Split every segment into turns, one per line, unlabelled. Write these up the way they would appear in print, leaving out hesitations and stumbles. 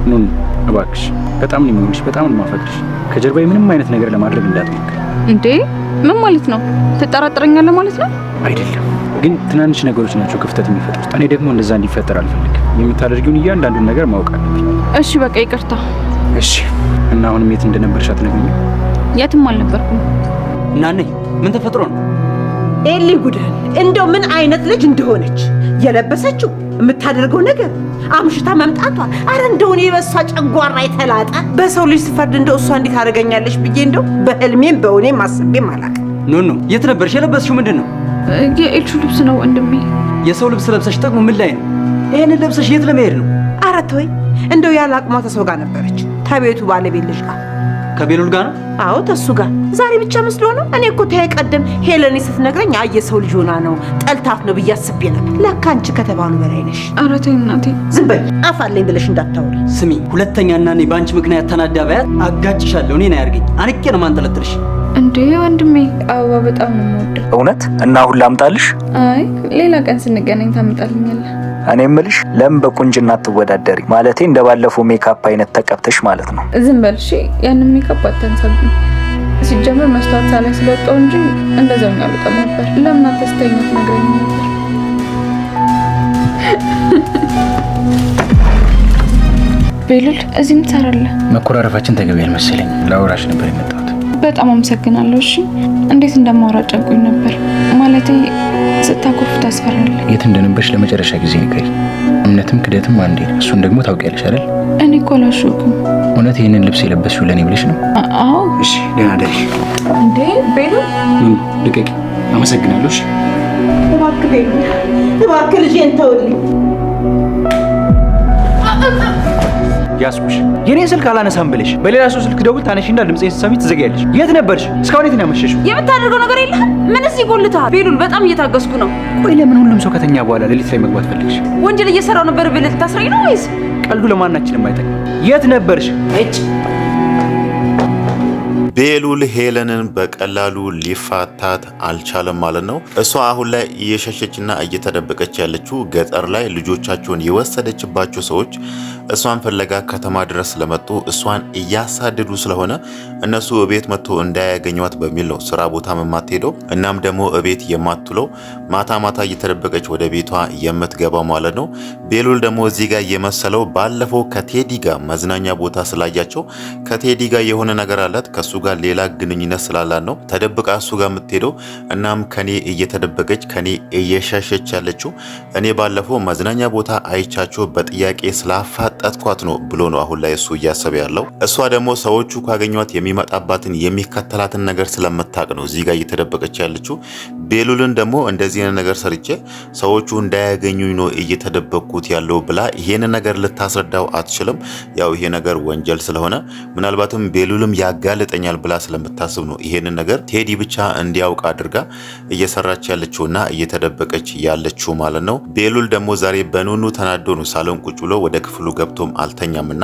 ኑን እባክሽ በጣም ነው የሚሆንሽ፣ በጣም ነው ማፈቅርሽ። ከጀርባዬ ምንም አይነት ነገር ለማድረግ እንዳትሞክሪ።
እንዴ ምን ማለት ነው? ትጠራጥረኛለህ ማለት ነው?
አይደለም ግን ትናንሽ ነገሮች ናቸው ክፍተት የሚፈጥሩት። እኔ ደግሞ እንደዛ እንዲፈጠር አልፈልግም። የምታደርጊውን እያንዳንዱን ነገር ማወቅ አለብኝ።
እሺ በቃ ይቅርታ።
እሺ እና አሁንም የት እንደነበርሽ አትነግሪኝም?
የትም አልነበርኩም።
እናኔ ምን ተፈጥሮ ነው?
ኤሊ ጉዳል እንደው ምን አይነት ልጅ እንደሆነች የለበሰችው የምታደርገው ነገር አምሽታ መምጣቷ፣ አረ እንደው የበሷ ጨጓራ የተላጠ በሰው ልጅ ስፈርድ እንደው እሷ እንዴት አደረገኛለሽ ብዬ እንደው በህልሜም በእውኔም አስቤም አላውቅም።
ኖ የት ነበርሽ? የለበስሽው ምንድን ነው?
የኤልሹ ልብስ ነው ወንድሜ።
የሰው ልብስ ለብሰሽ ጥቅሙ ምን ላይ ነው? ይሄንን ለብሰሽ የት ለመሄድ ነው?
አረ ተወኝ፣ እንደው ያለ አቅሟ ተሰው ጋር ነበረች፣ ከቤቱ ባለቤት ልጅ ጋር።
ከቤሉል ጋር ነው?
አዎ ተሱ ጋር። ዛሬ ብቻ መስሎ ነው። እኔ እኮ ተይ ቀደም ሄለኔ ስትነግረኝ የሰው ልጅ ሆና ነው ጠልታት ነው ብዬ አስቤ ነበር። ለካ አንቺ ከተባሉ በላይ ነሽ።
ኧረ ተይ እናቴ።
ዝም በይ፣ አፋለኝ ብለሽ እንዳታወሪ።
ስሚ፣ ሁለተኛ እናኔ በአንቺ ምክንያት ተናዳ ባያት አጋጭሻለሁ። እኔን አያርገኝ፣ አንቄ ነው ማንጠለጥልሽ።
እንዴ ወንድሜ አበባ በጣም ነው የምወደው።
እውነት? እና አሁን ላምጣልሽ?
አይ ሌላ ቀን ስንገናኝ ታመጣልኛለህ።
እኔ እምልሽ ለምን በቁንጅና አትወዳደሪ? ማለቴ እንደባለፈው ሜካፕ አይነት ተቀብተሽ ማለት ነው።
ዝም በል እሺ። ያንን ሜካፕ አታንሳብኝ። ሲጀምር መስታወት ሳላይ ስለወጣው እንጂ እንደዛውኛ አልወጣም ነበር። ለምን አትስተኛ ትነግረኝ ነበር? ቤሉል እዚህ ምን ትሰራለህ?
መኮራረፋችን ተገቢ አልመሰለኝ። ላወራሽ ነበር የመጣሁት።
በጣም አመሰግናለሁ። እሺ እንዴት እንደማወራ ጨንቆኝ ነበር። ማለቴ ስታኮርፍ ታስፈራለህ።
የት እንደነበርሽ ለመጨረሻ ጊዜ ንገሪ። እምነትም ክደትም አንዴ ነው። እሱን ደግሞ ታውቂያለሽ አይደል?
እኔ እኮ አላሸኩም።
እውነት ይህንን ልብስ የለበስሽው ለእኔ ብለሽ ነው?
አዎ።
እሺ ደህና ደሪ።
እንዴ ቤሉል
ልቀቂ። አመሰግናለሁ። እሺ
እባክህ ቤሉል፣ እባክህ ልጄን ተውልኝ።
ያስኩሽ የኔን ስልክ አላነሳም ብለሽ በሌላ ሰው ስልክ ደውል ታነሺና ድምጼን ስትሰሚ ትዘጋያለሽ። የት ነበርሽ? እስካሁን የት ነው ያመሸሽው?
የምታደርገው ነገር የለህም? ምንስ ይጎልታል? ቤሉል በጣም እየታገስኩ ነው።
ቆይ ለምን ሁሉም ሰው ከተኛ በኋላ ሌሊት ላይ መግባት ፈልግሽ?
ወንጀል እየሰራው ነበር ብለህ ልታስረኝ ነው ወይስ?
ቀልዱ ለማናችንም አይጠቅም። የት ነበርሽ?
እጭ
ቤሉል ሄለንን በቀላሉ ሊፋታት አልቻለም ማለት ነው። እሷ አሁን ላይ እየሸሸችና እየተደበቀች ያለችው ገጠር ላይ ልጆቻቸውን የወሰደችባቸው ሰዎች እሷን ፍለጋ ከተማ ድረስ ስለመጡ እሷን እያሳደዱ ስለሆነ እነሱ እቤት መጥቶ እንዳያገኟት በሚል ነው ስራ ቦታ የማትሄደው። እናም ደግሞ እቤት የማትውለው ማታ ማታ እየተደበቀች ወደ ቤቷ የምትገባው ማለት ነው። ቤሉል ደግሞ እዚህ ጋር የመሰለው ባለፈው ከቴዲ ጋር መዝናኛ ቦታ ስላያቸው ከቴዲ ጋር የሆነ ነገር አላት ከሱ ጋር ሌላ ግንኙነት ስላላት ነው ተደብቃ እሱ ጋር የምትሄደው። እናም ከኔ እየተደበቀች ከኔ እየሸሸች ያለችው እኔ ባለፈው መዝናኛ ቦታ አይቻቸው በጥያቄ ስላፋጠጥኳት ነው ብሎ ነው አሁን ላይ እሱ እያሰበ ያለው። እሷ ደግሞ ሰዎቹ ካገኟት የሚመጣባትን የሚከተላትን ነገር ስለምታቅ ነው እዚህ ጋር እየተደበቀች ያለችው። ቤሉልን ደግሞ እንደዚህ አይነት ነገር ሰርቼ ሰዎቹ እንዳያገኙኝ ነው እየተደበቅኩት ያለው ብላ ይሄን ነገር ልታስረዳው አትችልም። ያው ይሄ ነገር ወንጀል ስለሆነ ምናልባትም ቤሉልም ያጋልጠኛል ብላ ስለምታስብ ነው ይሄን ነገር ቴዲ ብቻ እንዲያውቅ አድርጋ እየሰራች ያለችውና እየተደበቀች ያለችው ማለት ነው። ቤሉል ደግሞ ዛሬ በኑኑ ተናዶ ነው ሳሎን ቁጭ ብሎ ወደ ክፍሉ ገብቶም አልተኛምና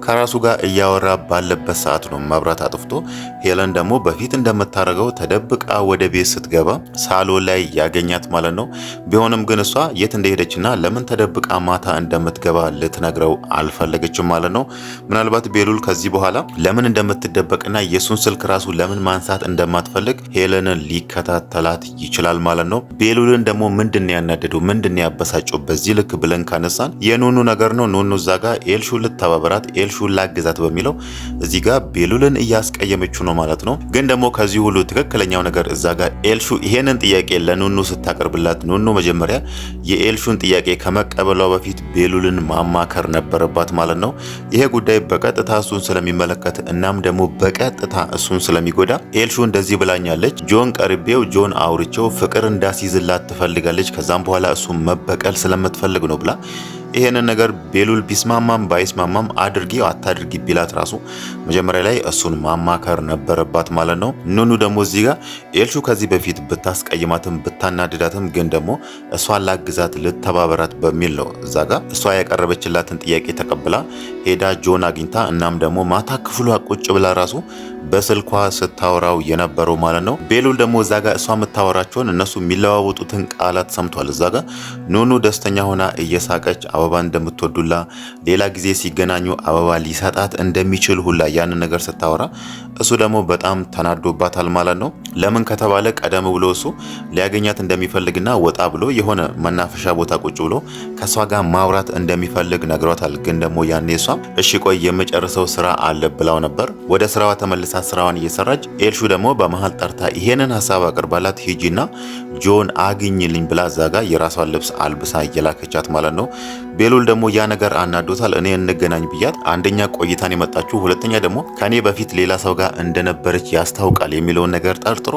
ከራሱ ጋር እያወራ ባለበት ሰዓት ነው መብራት አጥፍቶ ሄለን ደግሞ በፊት እንደምታረገው ተደብቃ ወደ ቤት ስትገባ ሳሎን ላይ ያገኛት ማለት ነው። ቢሆንም ግን እሷ የት እንደሄደችና ለምን ተደብቃ ማታ እንደምትገባ ልትነግረው አልፈለገችም ማለት ነው። ምናልባት ቤሉል ከዚህ በኋላ ለምን እንደምትደበቅና የሱን ስልክ ራሱ ለምን ማንሳት እንደማትፈልግ ሄለንን ሊከታተላት ይችላል ማለት ነው። ቤሉልን ደግሞ ምንድን ያናደደው ምንድን ያበሳጨው በዚህ ልክ ብለን ካነሳን የኑኑ ነገር ነው። ኑኑ እዛ ጋር ኤልሹ ልተባበራት ኤልሹ ላግዛት በሚለው እዚህ ጋር ቤሉልን እያስቀየመችው ነው ማለት ነው። ግን ደግሞ ከዚህ ሁሉ ትክክለኛው ነገር እዛ ጋር ኤልሹ ይሄንን ጥያቄ ለኑኑ ስታቀርብላት ኑኑ መጀመሪያ የኤልሹን ጥያቄ ከመቀበሏ በፊት ቤሉልን ማማከር ነበረባት ማለት ነው። ይሄ ጉዳይ በቀጥታ እሱን ስለሚመለከት እናም ደግሞ በቀጥታ እሱን ስለሚጎዳ ኤልሹ እንደዚህ ብላኛለች፣ ጆን ቀርቤው ጆን አውርቼው ፍቅር እንዳስይዝላት ትፈልጋለች፣ ከዛም በኋላ እሱን መበቀል ስለምትፈልግ ነው ብላ ይሄንን ነገር ቤሉል ቢስማማም ባይስማማም አድርጊው አታድርጊ ቢላት ራሱ መጀመሪያ ላይ እሱን ማማከር ነበረባት ማለት ነው። ኑኑ ደግሞ እዚህ ጋር ኤልሹ ከዚህ በፊት ብታስቀይማትም ብታናድዳትም ግን ደግሞ እሷን ላግዛት ልተባበራት በሚል ነው እዛ ጋር እሷ ያቀረበችላትን ጥያቄ ተቀብላ ሄዳ ጆን አግኝታ እናም ደግሞ ማታ ክፍሏ ቁጭ ብላ ራሱ በስልኳ ስታወራው የነበረው ማለት ነው። ቤሉል ደግሞ እዛ ጋር እሷ የምታወራቸውን እነሱ የሚለዋወጡትን ቃላት ሰምቷል። እዛ ጋር ኑኑ ደስተኛ ሆና እየሳቀች አበባ እንደምትወዱላ ሌላ ጊዜ ሲገናኙ አበባ ሊሰጣት እንደሚችል ሁላ ያንን ነገር ስታወራ እሱ ደግሞ በጣም ተናዶባታል ማለት ነው። ለምን ከተባለ ቀደም ብሎ እሱ ሊያገኛት እንደሚፈልግና ወጣ ብሎ የሆነ መናፈሻ ቦታ ቁጭ ብሎ ከሷ ጋር ማውራት እንደሚፈልግ ነግሯታል። ግን ደግሞ ያኔ እሷም እሺ ቆይ የመጨረሰው ስራ አለ ብላው ነበር። ወደ ስራዋ ተመልሳ ስራዋን እየሰራች ኤልሹ ደግሞ በመሃል ጠርታ ይሄንን ሀሳብ አቅርባላት ሂጂና ጆን አግኝልኝ ብላ ዛጋ የራሷን ልብስ አልብሳ እየላከቻት ማለት ነው። ቤሉል ደግሞ ያ ነገር አናዶታል። እኔ እንገናኝ ብያት አንደኛ ቆይታን የመጣችው ሁለተኛ ደግሞ ከኔ በፊት ሌላ ሰው ጋር እንደነበረች ያስታውቃል የሚለውን ነገር ጠርጥሮ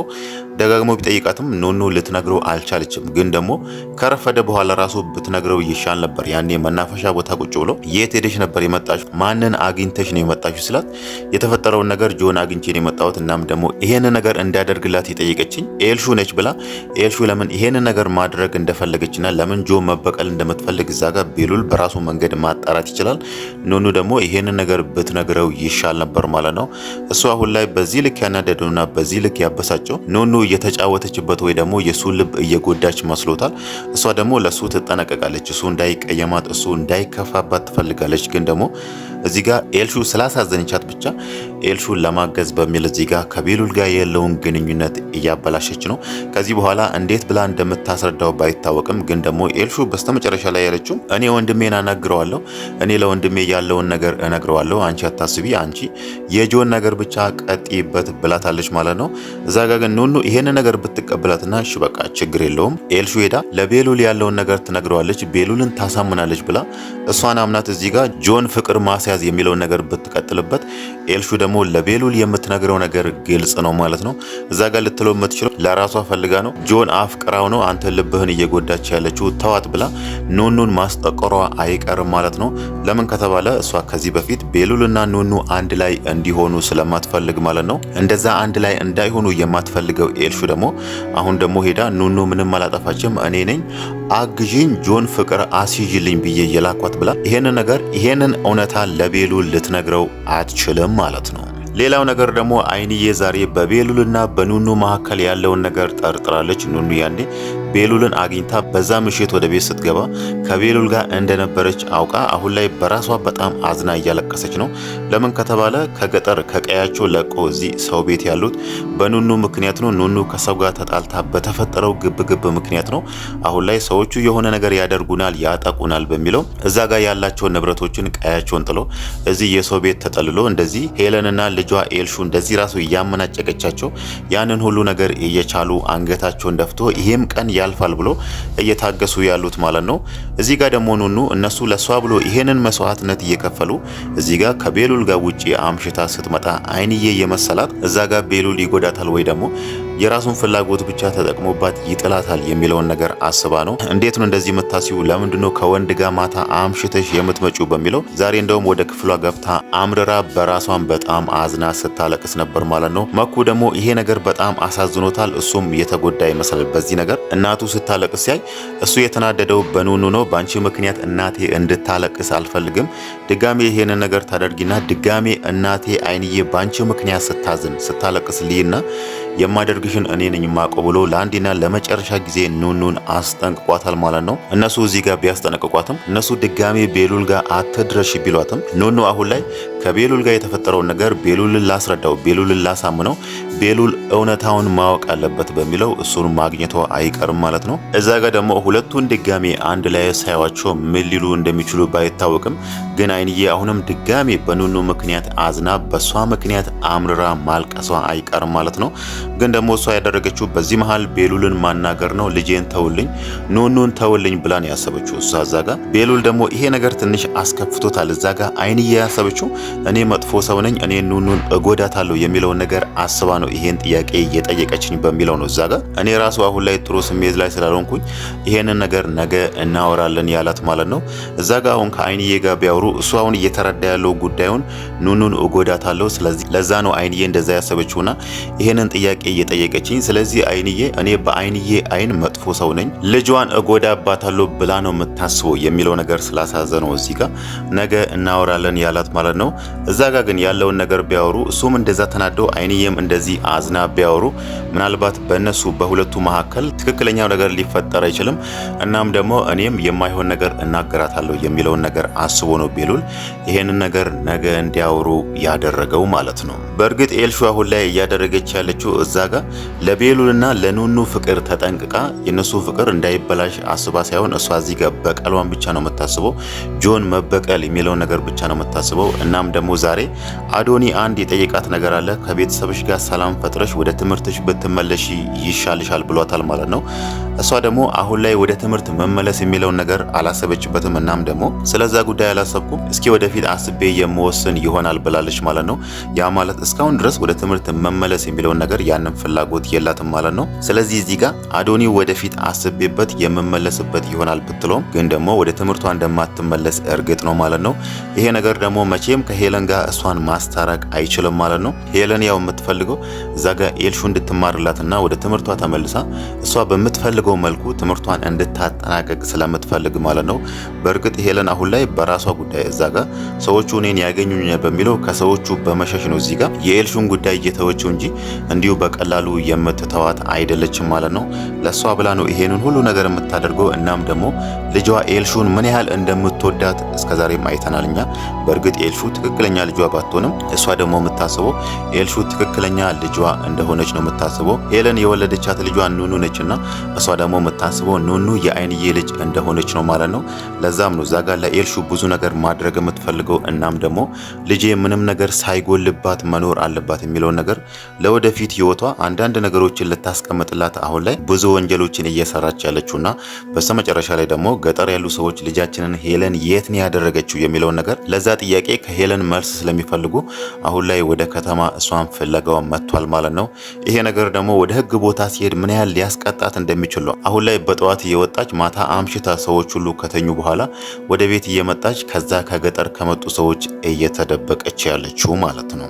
ደጋግሞ ቢጠይቃትም ኑኑ ልትነግረው አልቻለችም። ግን ደግሞ ከረፈደ በኋላ ራሱ ብትነግረው ይሻል ነበር። ያኔ መናፈሻ ቦታ ቁጭ ብሎ የት ሄደሽ ነበር የመጣችው? ማንን አግኝተሽ ነው የመጣችው ስላት የተፈጠረውን ነገር ጆን አግኝቼ ነው የመጣሁት እናም ደግሞ ይሄንን ነገር እንዲያደርግላት የጠየቀችኝ ኤልሹ ነች ብላ ኤልሹ ለምን ይሄንን ነገር ማድረግ እንደፈለገችና ለምን ጆን መበቀል እንደምትፈልግ እዛ ጋር ቤሉል በራሱ መንገድ ማጣራት ይችላል። ኑኑ ደግሞ ይሄንን ነገር ብትነግረው ይሻል ነበር ማለት ነው። እሱ አሁን ላይ በዚህ ልክ ያናደደውና በዚህ ልክ ያበሳጨው ኑኑ እየተጫወተችበት ወይ ደግሞ የሱ ልብ እየጎዳች መስሎታል። እሷ ደግሞ ለሱ ትጠነቀቃለች። እሱ እንዳይቀየማት እሱ እንዳይከፋባት ትፈልጋለች። ግን ደግሞ እዚህ ጋር ኤልሹ ስላሳዘነቻት ብቻ ኤልሹን ለማገዝ በሚል እዚህ ጋር ከቤሉል ጋር ያለውን ግንኙነት እያበላሸች ነው። ከዚህ በኋላ እንዴት ብላ እንደምታስረዳው ባይታወቅም ግን ደግሞ ኤልሹ በስተመጨረሻ ላይ ያለችው እኔ ወንድሜን አናግረዋለሁ፣ እኔ ለወንድሜ ያለውን ነገር እነግረዋለሁ፣ አንቺ አታስቢ፣ አንቺ የጆን ነገር ብቻ ቀጥይበት ብላታለች ማለት ነው። እዛ ጋር ግን ኑኑ ይሄን ነገር ብትቀበላትና እሺ በቃ ችግር የለውም ኤልሹ ሄዳ ለቤሉል ያለውን ነገር ትነግረዋለች፣ ቤሉልን ታሳምናለች ብላ እሷን አምናት እዚህ ጋር ጆን ፍቅር ማስያዝ የሚለውን ነገር ብትቀጥልበት ኤልሹ ደግሞ ለቤሉል የምትነግረው ነገር ግልጽ ነው ማለት ነው። እዛ ጋር ልትለው የምትችለው ለራሷ ፈልጋ ነው፣ ጆን አፍቅራው ነው፣ አንተ ልብህን እየጎዳች ያለችው ተዋት ብላ ኑኑን ማስጠቆሯ አይቀርም ማለት ነው። ለምን ከተባለ እሷ ከዚህ በፊት ቤሉልና ኑኑ አንድ ላይ እንዲሆኑ ስለማትፈልግ ማለት ነው። እንደዛ አንድ ላይ እንዳይሆኑ የማትፈልገው ኤልሹ ደግሞ አሁን ደግሞ ሄዳ ኑኑ ምንም አላጠፋችም እኔ ነኝ አግዢኝ ጆን ፍቅር አስይዥልኝ ብዬ የላኳት ብላ ይሄንን እውነታ ለቤሉል ልትነግረው አትችልም ማለት ነው። ሌላው ነገር ደግሞ አይንዬ ዛሬ በቤሉልና በኑኑ መካከል ያለውን ነገር ጠርጥራለች። ኑኑ ያኔ ቤሉልን አግኝታ በዛ ምሽት ወደ ቤት ስትገባ ከቤሉል ጋር እንደነበረች አውቃ አሁን ላይ በራሷ በጣም አዝና እያለቀሰች ነው። ለምን ከተባለ ከገጠር ከቀያቸው ለቆ እዚህ ሰው ቤት ያሉት በኑኑ ምክንያት ነው። ኑኑ ከሰው ጋር ተጣልታ በተፈጠረው ግብግብ ምክንያት ነው። አሁን ላይ ሰዎቹ የሆነ ነገር ያደርጉናል፣ ያጠቁናል በሚለው እዛ ጋር ያላቸውን ንብረቶችን ቀያቸውን ጥሎ እዚህ የሰው ቤት ተጠልሎ እንደዚህ ሄለንና ልጇ ኤልሹ እንደዚህ ራሱ እያመናጨቀቻቸው ያንን ሁሉ ነገር እየቻሉ አንገታቸውን ደፍቶ ይሄም ቀን ያልፋል ብሎ እየታገሱ ያሉት ማለት ነው። እዚህ ጋር ደግሞ ኑኑ እነሱ ለሷ ብሎ ይሄንን መስዋዕትነት እየከፈሉ እዚህ ጋር ከቤሉል ጋር ውጪ አምሽታ ስትመጣ አይንዬ የመሰላት እዛ ጋር ቤሉል ይጎዳታል ወይ ደግሞ የራሱን ፍላጎት ብቻ ተጠቅሞባት ይጥላታል የሚለውን ነገር አስባ ነው። እንዴት ነው እንደዚህ የምታሲው? ለምንድነው ከወንድ ጋር ማታ አምሽተሽ የምትመጪው? በሚለው ዛሬ እንደውም ወደ ክፍሏ ገብታ አምርራ በራሷን በጣም አዝና ስታለቅስ ነበር ማለት ነው። መኩ ደግሞ ይሄ ነገር በጣም አሳዝኖታል። እሱም የተጎዳ ይመስላል በዚህ ነገር። እናቱ ስታለቅስ ሲያይ እሱ የተናደደው በኑኑ ነው። በአንቺ ምክንያት እናቴ እንድታለቅስ አልፈልግም። ድጋሜ ይሄንን ነገር ታደርጊና ድጋሜ እናቴ አይንዬ በአንቺ ምክንያት ስታዝን ስታለቅስ ልይና የማደርግሽን እኔ ነኝ ማቆ ብሎ ለአንዴና ለመጨረሻ ጊዜ ኑኑን አስጠንቅቋታል ማለት ነው። እነሱ እዚህ ጋር ቢያስጠነቅቋትም እነሱ ድጋሜ ቤሉል ጋር አትድረሽ ቢሏትም ኑኑ አሁን ላይ ከቤሉል ጋር የተፈጠረውን ነገር ቤሉልን ላስረዳው፣ ቤሉልን ላሳምነው፣ ቤሉል እውነታውን ማወቅ አለበት በሚለው እሱን ማግኘቷ አይቀርም ማለት ነው። እዛ ጋር ደግሞ ሁለቱን ድጋሜ አንድ ላይ ሳይዋቸው ምን ሊሉ እንደሚችሉ ባይታወቅም ግን አይንዬ አሁንም ድጋሜ በኑኑ ምክንያት አዝና በሷ ምክንያት አምርራ ማልቀሷ አይቀርም ማለት ነው። ግን ደግሞ እሷ ያደረገችው በዚህ መሃል ቤሉልን ማናገር ነው። ልጄን ተውልኝ፣ ኑኑን ተውልኝ ብላን ያሰበችው እሷ። እዛ ጋር ቤሉል ደግሞ ይሄ ነገር ትንሽ አስከፍቶታል። እዛ ጋር አይንዬ ያሰበችው እኔ መጥፎ ሰው ነኝ፣ እኔ ኑኑን እጎዳታለሁ የሚለውን ነገር አስባ ነው ይሄን ጥያቄ እየጠየቀችኝ በሚለው ነው። እዛ ጋር እኔ ራሱ አሁን ላይ ጥሩ ስሜት ላይ ስላልሆንኩኝ ይሄንን ነገር ነገ እናወራለን ያላት ማለት ነው። እዛ ጋር አሁን ከአይንዬ ጋር ቢያወሩ እሱ አሁን እየተረዳ ያለው ጉዳዩን ኑኑን እጎዳታለሁ፣ ስለዚህ ለዛ ነው አይንዬ እንደዛ ያሰበችውና ይሄንን ጥያቄ እየጠየቀ ጠየቀችኝ። ስለዚህ አይንዬ እኔ በአይንዬ አይን መጥፎ ሰው ነኝ፣ ልጇን እጎዳባታለሁ ብላ ነው የምታስበው የሚለው ነገር ስላሳዘነው እዚህ ጋር ነገ እናወራለን ያላት ማለት ነው። እዛ ጋር ግን ያለውን ነገር ቢያወሩ እሱም እንደዛ ተናደው አይንዬም እንደዚህ አዝና ቢያወሩ ምናልባት በእነሱ በሁለቱ መካከል ትክክለኛው ነገር ሊፈጠር አይችልም። እናም ደግሞ እኔም የማይሆን ነገር እናገራታለሁ የሚለውን ነገር አስቦ ነው ቤሉል ይሄንን ነገር ነገ እንዲያወሩ ያደረገው ማለት ነው። በእርግጥ ኤልሹ አሁን ላይ እያደረገች ያለችው እዛ ጋር ለቤሉልና ለኑኑ ፍቅር ተጠንቅቃ የነሱ ፍቅር እንዳይበላሽ አስባ ሳይሆን እሷ እዚህ ጋር በቀሏን ብቻ ነው የምታስበው። ጆን መበቀል የሚለውን ነገር ብቻ ነው የምታስበው። እናም ደግሞ ዛሬ አዶኒ አንድ የጠየቃት ነገር አለ። ከቤተሰብሽ ጋር ሰላም ፈጥረሽ ወደ ትምህርትሽ ብትመለሽ ይሻልሻል ብሏታል ማለት ነው። እሷ ደግሞ አሁን ላይ ወደ ትምህርት መመለስ የሚለውን ነገር አላሰበችበትም። እናም ደግሞ ስለዛ ጉዳይ አላሰብኩም፣ እስኪ ወደፊት አስቤ የምወስን ይሆናል ብላለች ማለት ነው። ያ ማለት እስካሁን ድረስ ወደ ትምህርት መመለስ የሚለውን ነገር ያንን ፍላጎት የላትም ማለት ነው። ስለዚህ እዚህ ጋር አዶኒ ወደፊት አስቤበት የምመለስበት ይሆናል ብትለውም ግን ደግሞ ወደ ትምህርቷ እንደማትመለስ እርግጥ ነው ማለት ነው። ይሄ ነገር ደግሞ መቼም ከሄለን ጋር እሷን ማስታረቅ አይችልም ማለት ነው። ሄለን ያው የምትፈልገው እዛ ጋር ኤልሹ እንድትማርላትና ወደ ትምህርቷ ተመልሳ እሷ በምትፈልገው መልኩ ትምህርቷን እንድታጠናቀቅ ስለምትፈልግ ማለት ነው። በእርግጥ ሄለን አሁን ላይ በራሷ ጉዳይ እዛ ጋር ሰዎቹ እኔን ያገኙኛል በሚለው ከሰዎቹ በመሸሽ ነው እዚህ ጋር የኤልሹን ጉዳይ እየተወችው እንጂ እንዲሁ በቀላሉ የምትተዋት አይደለችም ማለት ነው። ለሷ ብላ ነው ይሄንን ሁሉ ነገር የምታደርገው። እናም ደግሞ ልጇ ኤልሹን ምን ያህል እንደምትወዳት እስከዛሬም አይተናል እኛ። በእርግጥ ኤልሹ ትክክለኛ ልጇ ባትሆንም እሷ ደግሞ የምታስበው ኤልሹ ትክክለኛ ልጇ እንደሆነች ነው የምታስበው። ሄለን የወለደቻት ልጇ ኑኑ ነችና እሷ ደግሞ የምታስበው ኑኑ የአይንዬ ልጅ እንደሆነች ነው ማለት ነው። ለዛም ነው ዛጋ ለኤልሹ ብዙ ነገር ማድረግ የምትፈልገው። እናም ደግሞ ልጄ ምንም ነገር ሳይጎልባት መኖር አለባት የሚለውን ነገር ለወደፊት ህይወቷ አንዳንድ ነገሮችን ልታስቀምጥላት አሁን ላይ ብዙ ወንጀሎችን እየሰራች ያለችውና በስተመጨረሻ ላይ ደግሞ ገጠር ያሉ ሰዎች ልጃችንን ሄለን የት ነው ያደረገችው የሚለውን ነገር ለዛ ጥያቄ ከሄለን መልስ ስለሚፈልጉ አሁን ላይ ወደ ከተማ እሷን ፍለጋዋ መጥቷል ማለት ነው። ይሄ ነገር ደግሞ ወደ ህግ ቦታ ሲሄድ ምን ያህል ሊያስቀጣት እንደሚችል አሁን ላይ በጠዋት እየወጣች ማታ አምሽታ ሰዎች ሁሉ ከተኙ በኋላ ወደ ቤት እየመጣች ከዛ ከገጠር ከመጡ ሰዎች እየተደበቀች ያለችው ማለት ነው።